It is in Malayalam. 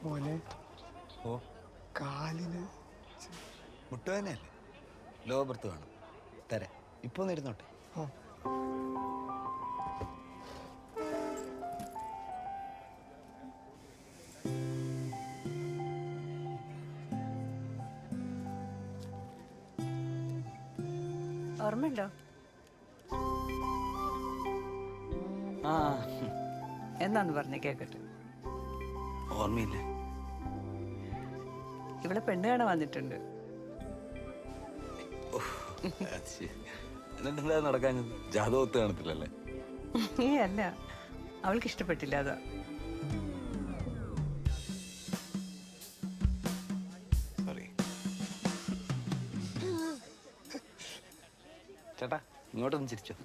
മോനെ ഓ കാലിന് മുട്ടുവേനയല്ലേ? ലോ ബർത്ത് വേണം. തരാം. ഇപ്പൊ ഒന്ന് ഇരുന്നോട്ടെ. ആ ഓർമ്മയുണ്ടോ? ആ എന്നാന്ന് പറഞ്ഞ കേക്കട്ടെ. ഓർമ്മയില്ല. ഇവിടെ പെണ്ണ് കാണാൻ വന്നിട്ടുണ്ട്. എന്നിട്ട് എന്താ നടക്കാഞ്ഞത്? ജാതകത്ത് കാണത്തില്ലല്ലേ? ഏ അല്ല, അവൾക്ക് ഇഷ്ടപ്പെട്ടില്ല അതാ. സോറി ചേട്ടാ, ഇങ്ങോട്ടൊന്ന് ചിരിച്ചോ.